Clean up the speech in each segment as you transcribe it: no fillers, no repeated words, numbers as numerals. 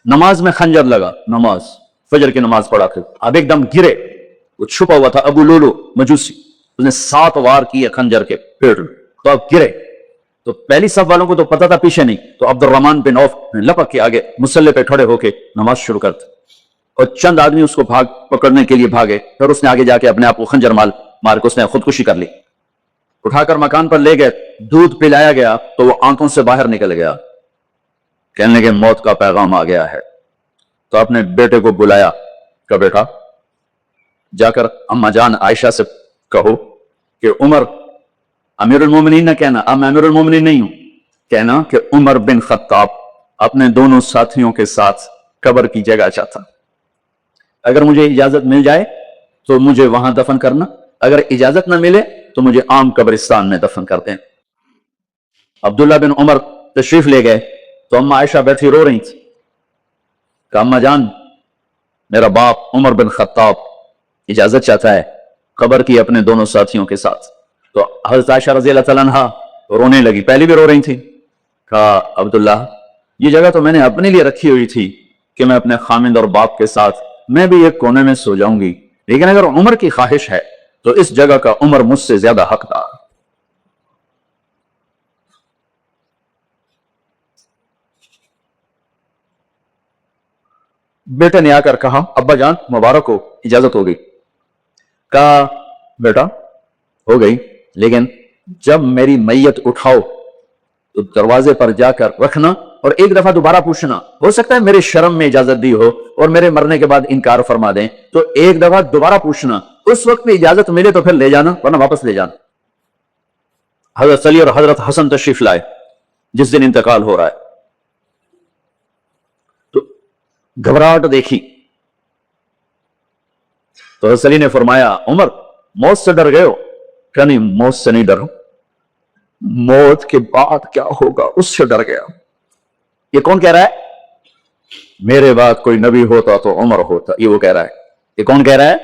नमाज में खंजर लगा, नमाज फजर की नमाज पढ़ा कर अब एकदम गिरे। वो छुपा हुआ था अबू लुलु मजूसी, उसने 7 वार किए खंजर के पेट में, तो अब गिरे। तो पहली सफ वालों को तो पता था, पीछे नहीं, तो अब्दुर्रहमान बिन औफ लपक के आगे मुसल्ले पे खड़े होके नमाज शुरू करते, और चंद आदमी उसको पकड़ने के लिए भागे। फिर उसने आगे जाके अपने आप को खंजर मार के उसने खुदकुशी कर ली। उठाकर मकान पर ले गए, दूध पिलाया गया तो वो आंखों से बाहर निकल गया। कहने लगे मौत का पैगाम आ गया है। तो अपने बेटे को बुलाया, कहा बेटा जाकर अम्मा जान आयशा से कहो कि उमर अमीरुल मोमिनीन न कहना, अब मैं अमीरुल मोमिनीन नहीं हूं, कहना कि उमर बिन खत्ताब अपने दोनों साथियों के साथ कब्र की जगह चाहता, अगर मुझे इजाजत मिल जाए तो मुझे वहां दफन करना, अगर इजाजत न मिले तो मुझे आम कब्रिस्तान में दफन कर दें। अब्दुल्ला बिन उमर तशरीफ ले गए तो अम्मा आयशा बैठी रो रही थी। कहा अम्मा जान मेरा बाप उमर बिन खत्ताब इजाजत चाहता है कब्र की अपने दोनों साथियों के साथ। तो हज़रत आयशा रज़ी अल्लाह तआला अन्हा रोने लगी, पहले भी रो रही थी। कहा अब्दुल्ला ये जगह तो मैंने अपने लिए रखी हुई थी कि मैं अपने खामिंद और बाप के साथ मैं भी एक कोने में सो जाऊंगी, लेकिन अगर उमर की ख्वाहिश है तो इस जगह का उमर मुझसे ज्यादा हकदार। बेटे ने आकर कहा अब्बा जान मुबारक हो, इजाजत हो गई। कहा बेटा हो गई, लेकिन जब मेरी मैयत उठाओ तो दरवाजे पर जाकर रखना और एक दफा दोबारा पूछना, हो सकता है मेरे शर्म में इजाजत दी हो और मेरे मरने के बाद इनकार फरमा दें, तो एक दफा दोबारा पूछना, उस वक्त में इजाजत मिले तो फिर ले जाना वरना वापस ले जाना। हजरत अली और हजरत हसन तशरीफ लाए जिस दिन इंतकाल हो रहा है, तो घबराहट देखी तो हजरत अली ने फरमाया उमर मौत से डर गए हो? क्या नहीं, मौत से नहीं डरो, मौत के बाद क्या होगा उससे डर गया। ये कौन कह रहा है? मेरे बाद कोई नबी होता तो उमर होता, ये वो कह रहा है। ये कौन कह रहा है?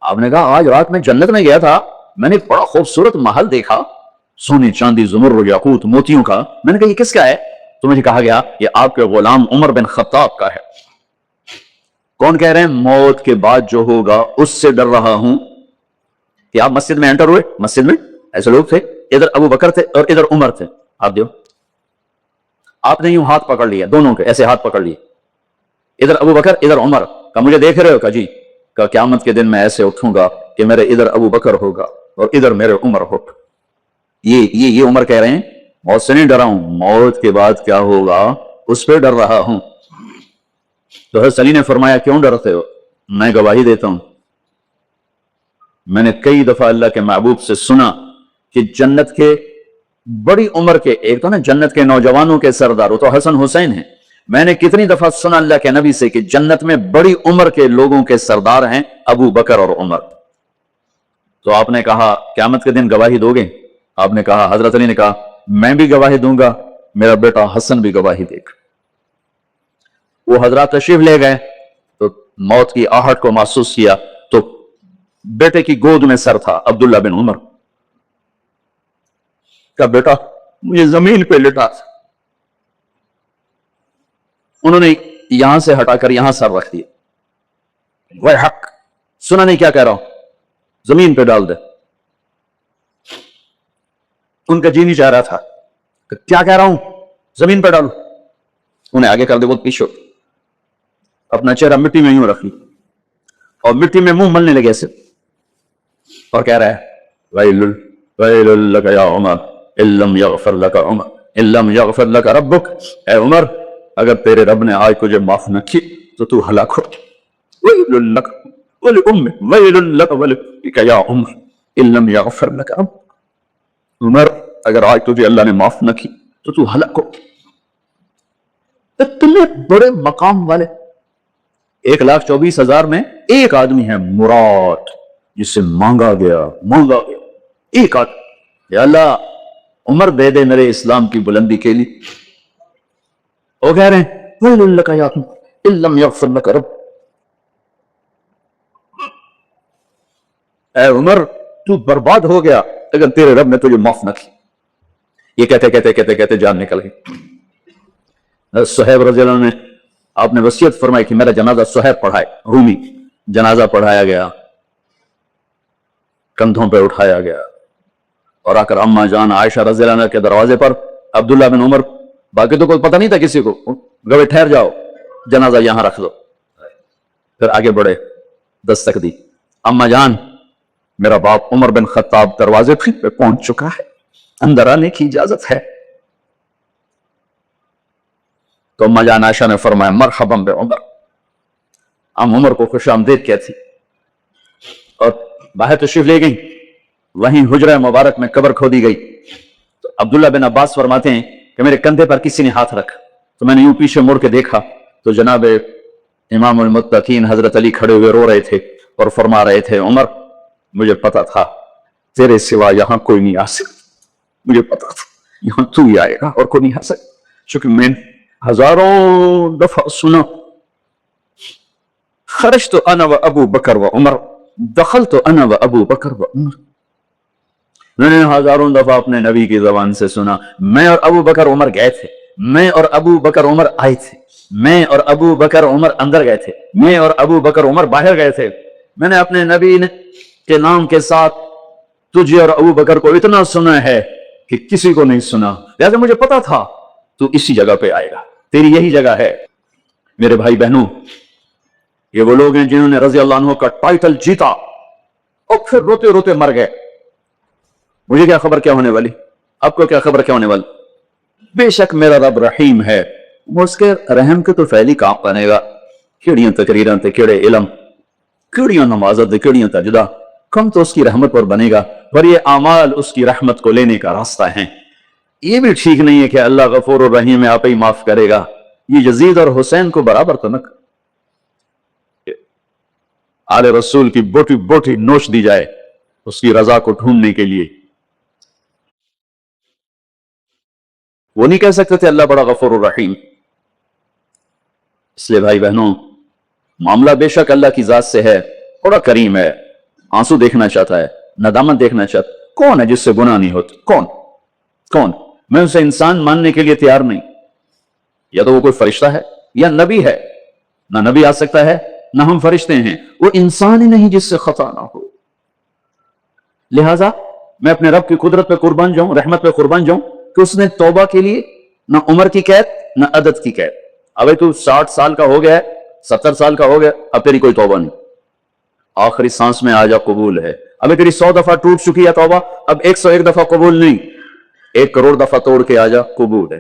आपने कहा आज रात में जन्नत में गया था, मैंने बड़ा खूबसूरत महल देखा, सोने चांदी ज़ुमर याकूत मोतियों का। मैंने कहा ये किसका है? तो मुझे कहा गया ये आपके गुलाम उमर बिन खत्ताब का है। कौन कह रहे हैं? मौत के बाद जो होगा उससे डर रहा हूं। कि आप मस्जिद में एंटर हुए, मस्जिद में ऐसे लोग थे, इधर अबू बकर थे और इधर उमर थे, आप देखो आपने यूं हाथ पकड़ लिया, दोनों के ऐसे हाथ पकड़ लिए, इधर अबू बकर इधर उमर। का मुझे देख रहे हो? का जी। का क़यामत के दिन मैं ऐसे उठूंगा कि मेरे इधर अबू बकर होगा और इधर मेरे उमर होगा। ये उमर कह रहे हैं मौत से नहीं डरा हूं, मौत के बाद क्या होगा उस पर डर रहा हूं। तो हज़रत अली ने फरमाया क्यों डरते हो? मैं गवाही देता हूं, मैंने कई दफा अल्लाह के महबूब से सुना कि जन्नत के बड़ी उम्र के, एक तो ना जन्नत के नौजवानों के सरदार वो तो हसन हुसैन है, मैंने कितनी दफा सुना अल्लाह के नबी से कि जन्नत में बड़ी उम्र के लोगों के सरदार हैं अबू बकर और उमर। तो आपने कहा क़यामत के दिन गवाही दोगे? आपने कहा, हजरत अली ने कहा मैं भी गवाही दूंगा, मेरा बेटा हसन भी गवाही देगा। वो हजरत तशरीफ ले गए तो मौत की आहट को महसूस किया तो बेटे की गोद में सर था अब्दुल्ला बिन उमर का। बेटा मुझे जमीन पे लिटा, उन्होंने यहां से हटाकर यहां सर रख दिया। वह हक सुना नहीं क्या कह रहा हूं, जमीन पे डाल दे। उनका जी नहीं चाह रहा था, क्या कह रहा हूं, जमीन पे डालो। उन्हें आगे कर दे, बहुत पीछे अपना चेहरा मिट्टी में यूं रखी और मिट्टी में मुंह मलने लगे ऐसे, और कह रहा है वैलुल वैलुल लका या उमर इल्लम यगफिर लका उमर इल्लम यगफिर लका रब्बुक। ऐ उमर अगर तेरे रब ने आज तुझे माफ न की तो तू हलाक हो। वैलुल लक वल उम्मी वैलुल लक वलिका या उमर इल्लम यगफिर लका रब्बुक। उमर अगर आज तुझे अल्लाह ने माफ न की तो तू हलाक हो। इतने बड़े मकाम वाले 1,24,000 में एक आदमी है मुराद, जिसे मांगा गया एक आदमी, अल्लाह उमर दे दे मेरे इस्लाम की बुलंदी के लिए। वो कह रहे हैं इल्लम यगफिर लका रब्बुक। ऐ उमर तू बर्बाद हो गया अगर तेरे रब ने तुझे माफ न की। ये कहते कहते कहते कहते जान निकल गई। सुहैब रज़ी अल्लाह ने آپ نے وصیت فرمائی کہ میرا جنازہ صہیب پڑھائے، رومی، جنازہ پڑھایا گیا، کندھوں پہ اٹھایا گیا، اور آ کر اما جان عائشہ رضی اللہ عنہ کے دروازے پر عبداللہ بن عمر، باقی تو کوئی پتہ نہیں تھا کسی کو، گوے ٹھہر جاؤ، جنازہ یہاں رکھ دو. پھر آگے بڑھے، دستک دی، اما جان میرا باپ عمر بن خطاب دروازے پہ پہنچ چکا ہے، اندر آنے کی اجازت ہے. تو اما جان عائشہ نے فرمایا مرحبا بعمر. ام عمر کو خوش آمدید کہتی اور باہر تشریف لے گئی. وہیں حجرہ مبارک میں قبر کھودی گئی. تو عبداللہ بن عباس فرماتے ہیں کہ میرے کندھے پر کسی نے ہاتھ رکھا تو میں نے یوں پیچھے مڑ کے دیکھا تو جناب امام المتقین حضرت علی کھڑے ہوئے رو رہے تھے اور فرما رہے تھے عمر مجھے پتا تھا تیرے سوا یہاں کوئی نہیں آ سکتا، مجھے پتا تھا یہاں تو ہی آئے گا اور کوئی نہیں آ سکتا، چونکہ میں نے ہزاروں دفعہ سنا خرجت انا و ابو بکر و عمر دخلت انا و ابو بکر و عمر. میں نے ہزاروں دفعہ اپنے نبی کی زبان سے سنا میں اور ابو بکر عمر گئے تھے، میں اور ابو بکر عمر آئے تھے، میں اور ابو بکر عمر اندر گئے تھے، میں اور ابو بکر عمر باہر گئے تھے. میں نے اپنے نبی کے نام کے ساتھ تجھے اور ابو بکر کو اتنا سنا ہے کہ کسی کو نہیں سنا، لہذا مجھے پتا تھا تو اسی جگہ پہ آئے گا، تیری یہی جگہ ہے. میرے بھائی بہنوں، یہ وہ لوگ ہیں جنہوں نے رضی اللہ عنہ کا ٹائٹل جیتا اور پھر روتے روتے مر گئے. مجھے کیا خبر کیا ہونے والی، آپ کو کیا خبر کیا ہونے والی. بے شک میرا رب رحیم ہے، وہ اس کے رحم کے تو فعلی کام بنے گا. کیڑیاں تقریراں تے کیڑے علم، کیڑیاں نمازت تے کیڑیاں تجدہ، کم تو اس کی رحمت پر بنے گا، پر یہ اعمال اس کی رحمت کو لینے کا راستہ ہیں. یہ بھی ٹھیک نہیں ہے کہ اللہ غفور الرحیم ہے آپ ہی معاف کرے گا. یہ یزید اور حسین کو برابر تو نہ آل رسول کی بوٹی بوٹی نوچ دی جائے اس کی رضا کو ڈھونڈنے کے لیے. وہ نہیں کہہ سکتے تھے اللہ بڑا غفور الرحیم. اس لیے بھائی بہنوں، معاملہ بے شک اللہ کی ذات سے ہے، بڑا کریم ہے، آنسو دیکھنا چاہتا ہے، ندامت دیکھنا چاہتا. کون ہے جس سے گناہ نہیں ہوتا؟ کون؟ میں اسے انسان ماننے کے لیے تیار نہیں. یا تو وہ کوئی فرشتہ ہے یا نبی ہے. نہ نبی آ سکتا ہے نہ ہم فرشتے ہیں، وہ انسان ہی نہیں جس سے خطا نہ ہو. لہٰذا میں اپنے رب کی قدرت پہ قربان جاؤں، رحمت پہ قربان جاؤں کہ اس نے توبہ کے لیے نہ عمر کی قید نہ عدد کی قید. ابھی تو 60 سال کا ہو گیا ہے، 70 سال کا ہو گیا، اب تیری کوئی توبہ نہیں، آخری سانس میں آجا قبول ہے. ابھی تیری 100 دفعہ ٹوٹ چکی ہے توبہ، اب 101 دفعہ قبول نہیں، 1 کروڑ دفعہ توڑ کے آجا قبول ہے.